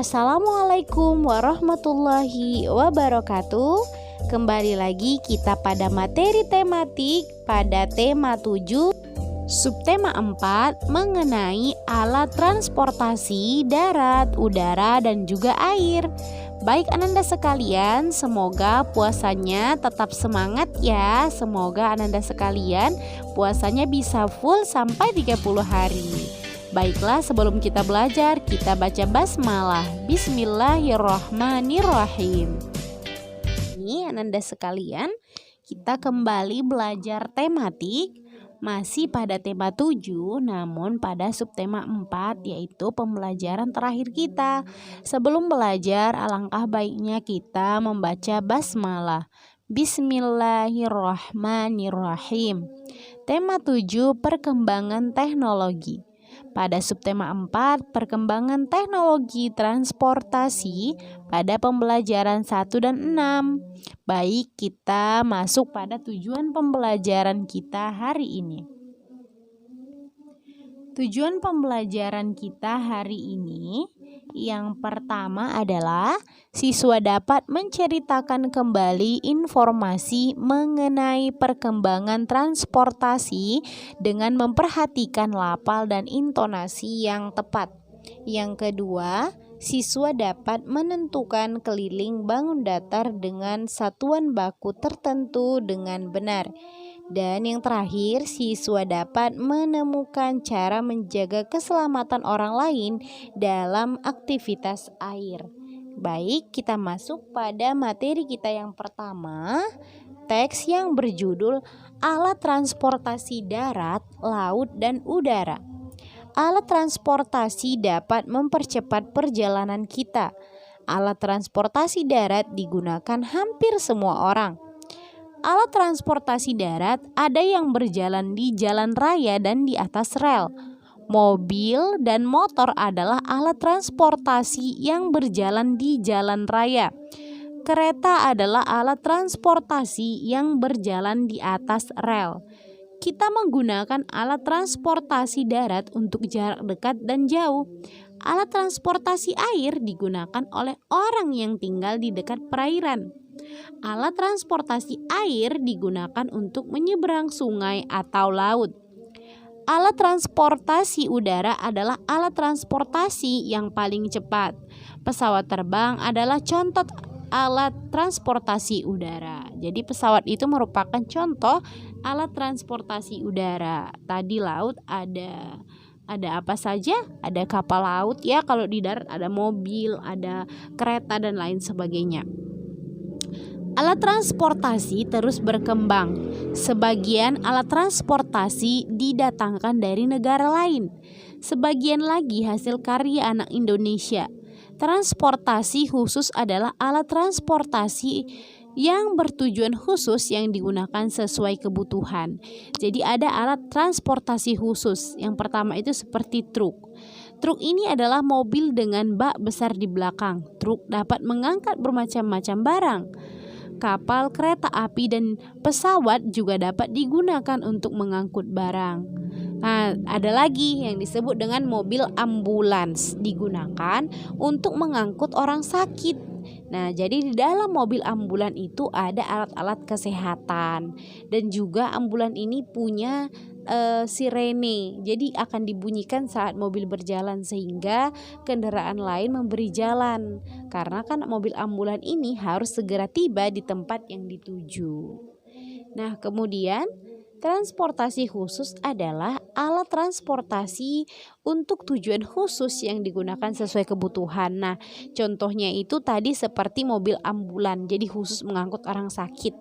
Assalamualaikum warahmatullahi wabarakatuh. Kembali lagi kita pada materi tematik pada tema 7, subtema 4 mengenai alat transportasi darat, udara, dan juga air. Baik ananda sekalian, semoga puasanya tetap semangat ya. Semoga ananda sekalian puasanya bisa full sampai 30 hari. Baiklah, sebelum kita belajar, kita baca basmalah. Bismillahirrahmanirrahim. Ini ananda sekalian, kita kembali belajar tematik. Masih pada tema 7, namun pada subtema 4, yaitu pembelajaran terakhir kita. Sebelum belajar, alangkah baiknya kita membaca basmalah. Bismillahirrahmanirrahim. Tema 7, perkembangan teknologi. Pada subtema 4, perkembangan teknologi transportasi pada pembelajaran 1 dan 6. Baik, kita masuk pada tujuan pembelajaran kita hari ini. Tujuan pembelajaran kita hari ini yang pertama adalah siswa dapat menceritakan kembali informasi mengenai perkembangan transportasi dengan memperhatikan lafal dan intonasi yang tepat. Yang kedua, siswa dapat menentukan keliling bangun datar dengan satuan baku tertentu dengan benar. Dan yang terakhir, siswa dapat menemukan cara menjaga keselamatan orang lain dalam aktivitas air. Baik, kita masuk pada materi kita yang pertama, teks yang berjudul Alat Transportasi Darat, Laut, dan Udara. Alat transportasi dapat mempercepat perjalanan kita. Alat transportasi darat digunakan hampir semua orang. Alat transportasi darat ada yang berjalan di jalan raya dan di atas rel. Mobil dan motor adalah alat transportasi yang berjalan di jalan raya. Kereta adalah alat transportasi yang berjalan di atas rel. Kita menggunakan alat transportasi darat untuk jarak dekat dan jauh. Alat transportasi air digunakan oleh orang yang tinggal di dekat perairan. Alat transportasi air digunakan untuk menyeberang sungai atau laut. Alat transportasi udara adalah alat transportasi yang paling cepat. Pesawat terbang adalah contoh alat transportasi udara. Jadi pesawat itu merupakan contoh alat transportasi udara. Tadi laut ada apa saja? Ada kapal laut ya, kalau di darat ada mobil, ada kereta dan lain sebagainya. Alat transportasi terus berkembang. Sebagian alat transportasi didatangkan dari negara lain. Sebagian lagi hasil karya anak Indonesia. Transportasi khusus adalah alat transportasi yang bertujuan khusus yang digunakan sesuai kebutuhan. Jadi ada alat transportasi khusus. Yang pertama itu seperti truk. Truk ini adalah mobil dengan bak besar di belakang. Truk dapat mengangkat bermacam-macam barang. Kapal, kereta api, dan pesawat juga dapat digunakan untuk mengangkut barang. Nah, ada lagi yang disebut dengan mobil ambulans, digunakan untuk mengangkut orang sakit. Nah, jadi di dalam mobil ambulan itu ada alat-alat kesehatan, dan juga ambulan ini punya sirene, jadi akan dibunyikan saat mobil berjalan sehingga kendaraan lain memberi jalan, karena kan mobil ambulan ini harus segera tiba di tempat yang dituju. Nah, kemudian transportasi khusus adalah alat transportasi untuk tujuan khusus yang digunakan sesuai kebutuhan. Nah, contohnya itu tadi seperti mobil ambulan, jadi khusus mengangkut orang sakit.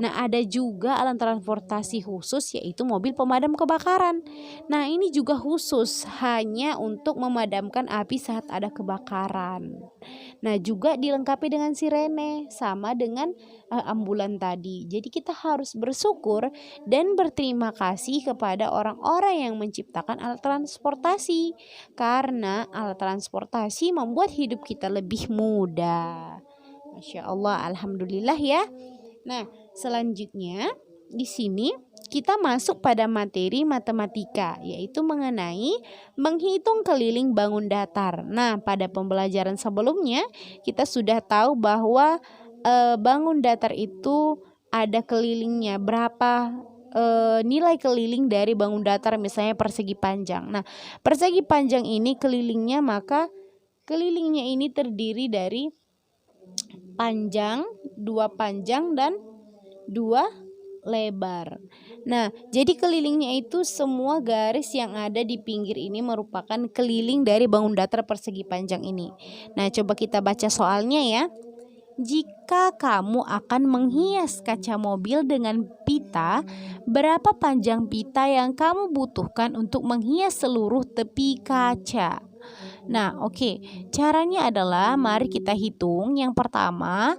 Nah, ada juga alat transportasi khusus yaitu mobil pemadam kebakaran. Nah, ini juga khusus hanya untuk memadamkan api saat ada kebakaran. Nah, juga dilengkapi dengan sirene sama dengan ambulan tadi. Jadi kita harus bersyukur dan berterima kasih kepada orang-orang yang menciptakan alat transportasi, karena alat transportasi membuat hidup kita lebih mudah. Masya Allah, alhamdulillah ya. Nah, selanjutnya di sini kita masuk pada materi matematika, yaitu mengenai menghitung keliling bangun datar. Nah, pada pembelajaran sebelumnya kita sudah tahu bahwa bangun datar itu ada kelilingnya, berapa nilai keliling dari bangun datar, misalnya persegi panjang. Nah, persegi panjang ini kelilingnya, maka kelilingnya ini terdiri dari panjang, 2 panjang dan 2 lebar. Nah, jadi kelilingnya itu semua garis yang ada di pinggir ini merupakan keliling dari bangun datar persegi panjang ini. Nah, coba kita baca soalnya ya. Jika kamu akan menghias kaca mobil dengan pita, berapa panjang pita yang kamu butuhkan untuk menghias seluruh tepi kaca? Nah, oke. Caranya adalah mari kita hitung. Yang pertama,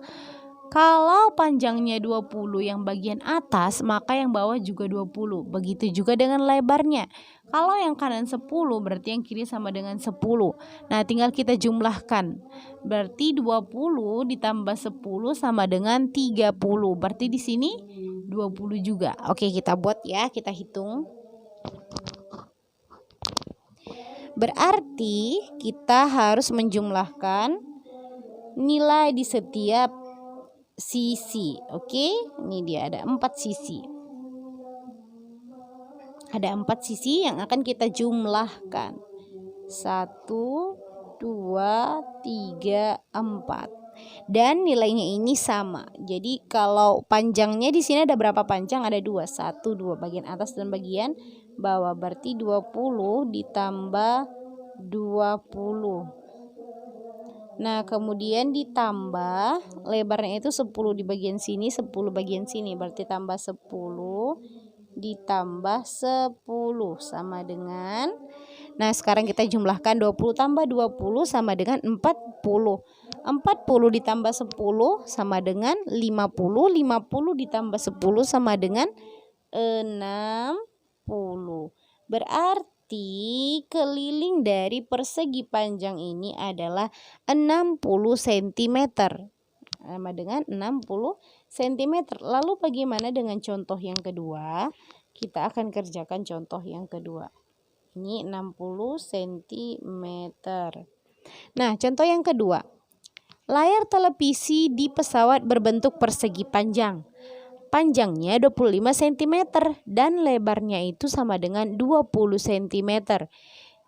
kalau panjangnya 20 yang bagian atas, maka yang bawah juga 20. Begitu juga dengan lebarnya. Kalau yang kanan 10, berarti yang kiri sama dengan 10. Nah, tinggal kita jumlahkan. Berarti 20 ditambah 10 sama dengan 30. Berarti di sini 20 juga. Oke, kita buat ya, kita hitung. Berarti kita harus menjumlahkan nilai di setiap sisi. Oke, ini dia ada 4 sisi. Ada 4 sisi yang akan kita jumlahkan. 1, 2, 3, 4. Dan nilainya ini sama. Jadi kalau panjangnya di sini ada berapa panjang? Ada 2. 1, 2 bagian atas dan bagian bawah. Berarti 20 ditambah 20. Nah, kemudian ditambah lebarnya itu 10 di bagian sini, 10 bagian sini. Berarti tambah 10 ditambah 10 sama dengan. Nah, sekarang kita jumlahkan 20 tambah 20 sama dengan 40. 40 ditambah 10 sama dengan 50. 50 ditambah 10 sama dengan 60. Berarti keliling dari persegi panjang ini adalah 60 cm. Sama dengan 60 cm. Lalu bagaimana dengan contoh yang kedua? Kita akan kerjakan contoh yang kedua. Ini 60 cm. Nah, contoh yang kedua. Layar televisi di pesawat berbentuk persegi panjang. Panjangnya 25 cm dan lebarnya itu sama dengan 20 cm.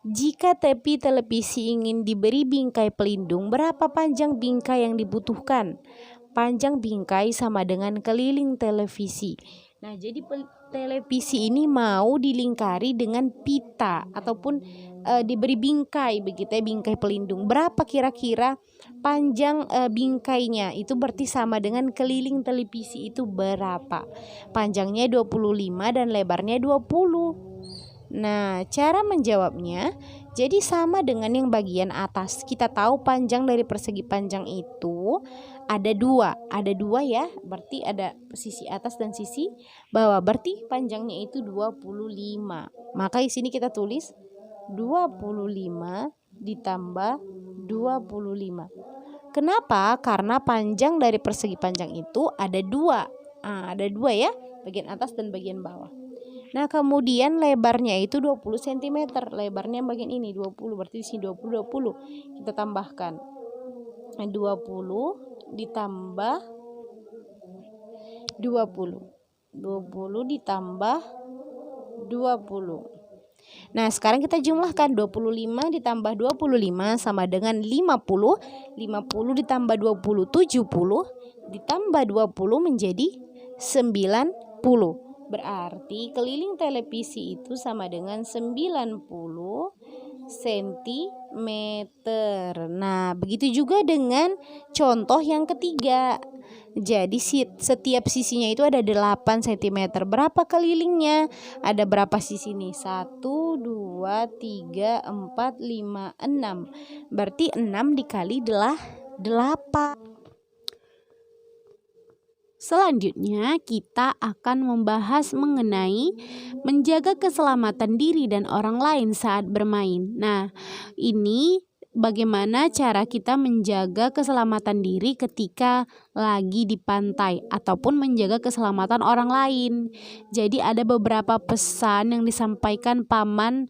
Jika tepi televisi ingin diberi bingkai pelindung, berapa panjang bingkai yang dibutuhkan? Panjang bingkai sama dengan keliling televisi. Nah, jadi televisi ini mau dilingkari dengan pita ataupun diberi bingkai, begitu ya, bingkai pelindung. Berapa kira-kira panjang bingkainya? Itu berarti sama dengan keliling televisi itu berapa? Panjangnya 25 dan lebarnya 20. Nah, cara menjawabnya jadi sama dengan yang bagian atas. Kita tahu panjang dari persegi panjang itu ada 2. Ada 2 ya, berarti ada sisi atas dan sisi bawah. Berarti panjangnya itu 25. Maka di sini kita tulis 25 ditambah 25. Kenapa? Karena panjang dari persegi panjang itu ada 2. Ada 2 ya, bagian atas dan bagian bawah. Nah, kemudian lebarnya itu 20 cm. Lebarnya bagian ini 20, berarti di sini 20 20. Kita tambahkan 20 ditambah 20. 20 ditambah 20. Nah, sekarang kita jumlahkan 25 ditambah 25 sama dengan 50. 50 ditambah 20 70 ditambah 20 menjadi 90. Berarti keliling televisi itu sama dengan 90 cm. Nah, begitu juga dengan contoh yang ketiga. Jadi setiap sisinya itu ada 8 cm. Berapa kelilingnya? Ada berapa sisi nih? 1, 2, 3, 4, 5, 6. Berarti 6 dikali 8. Selanjutnya kita akan membahas mengenai menjaga keselamatan diri dan orang lain saat bermain. Nah, ini bagaimana cara kita menjaga keselamatan diri ketika lagi di pantai ataupun menjaga keselamatan orang lain. Jadi ada beberapa pesan yang disampaikan paman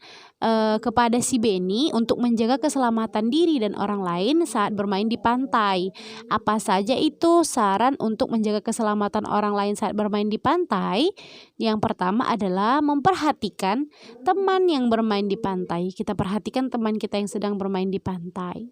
kepada si Beni untuk menjaga keselamatan diri dan orang lain saat bermain di pantai. Apa saja itu saran untuk menjaga keselamatan orang lain saat bermain di pantai? Yang pertama adalah memperhatikan teman yang bermain di pantai. Kita perhatikan teman kita yang sedang bermain di pantai.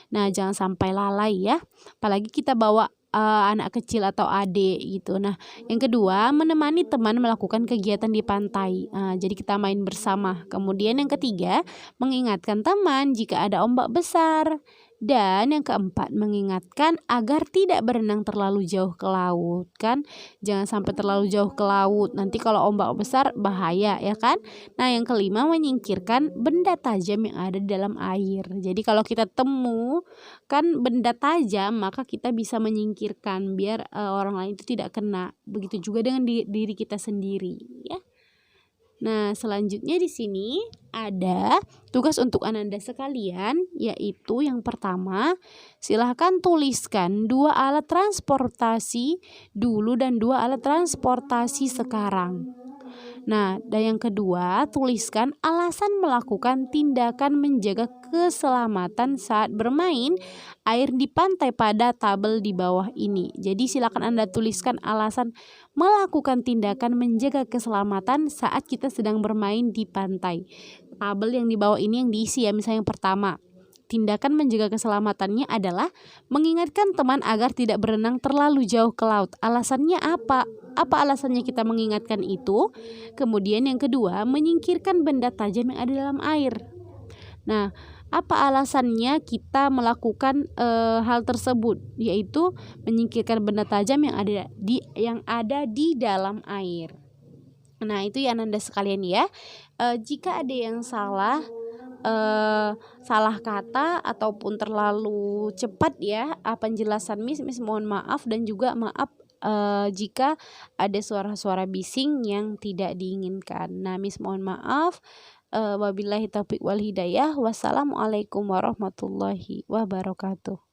Nah, jangan sampai lalai ya. Apalagi kita bawa anak kecil atau adik gitu. Nah, yang kedua, menemani teman melakukan kegiatan di pantai. Jadi kita main bersama. Kemudian yang ketiga, mengingatkan teman jika ada ombak besar. Dan yang keempat, mengingatkan agar tidak berenang terlalu jauh ke laut kan. Jangan sampai terlalu jauh ke laut. Nanti kalau ombak besar bahaya ya kan. Nah, yang kelima, menyingkirkan benda tajam yang ada di dalam air. Jadi kalau kita temu kan benda tajam, maka kita bisa menyingkirkan biar orang lain itu tidak kena. Begitu juga dengan diri kita sendiri ya. Nah, selanjutnya di sini ada tugas untuk Ananda sekalian, yaitu yang pertama, silahkan tuliskan 2 alat transportasi dulu dan 2 alat transportasi sekarang. Nah, dan yang kedua, tuliskan alasan melakukan tindakan menjaga keselamatan saat bermain air di pantai pada tabel di bawah ini. Jadi silakan Anda tuliskan alasan melakukan tindakan menjaga keselamatan saat kita sedang bermain di pantai. Tabel yang di bawah ini yang diisi ya, misalnya yang pertama. Tindakan menjaga keselamatannya adalah mengingatkan teman agar tidak berenang terlalu jauh ke laut. Alasannya apa? Apa alasannya kita mengingatkan itu? Kemudian yang kedua, menyingkirkan benda tajam yang ada dalam air. Nah, apa alasannya kita melakukan hal tersebut? Yaitu menyingkirkan benda tajam yang ada di dalam air. Nah, itu ya Ananda sekalian ya. Jika ada yang salah kata ataupun terlalu cepat ya penjelasan Miss mohon maaf, dan juga maaf jika ada suara-suara bising yang tidak diinginkan. Nah, Miss mohon maaf. Wabillahi taufiq wal hidayah. Wassalamualaikum warahmatullahi wabarakatuh.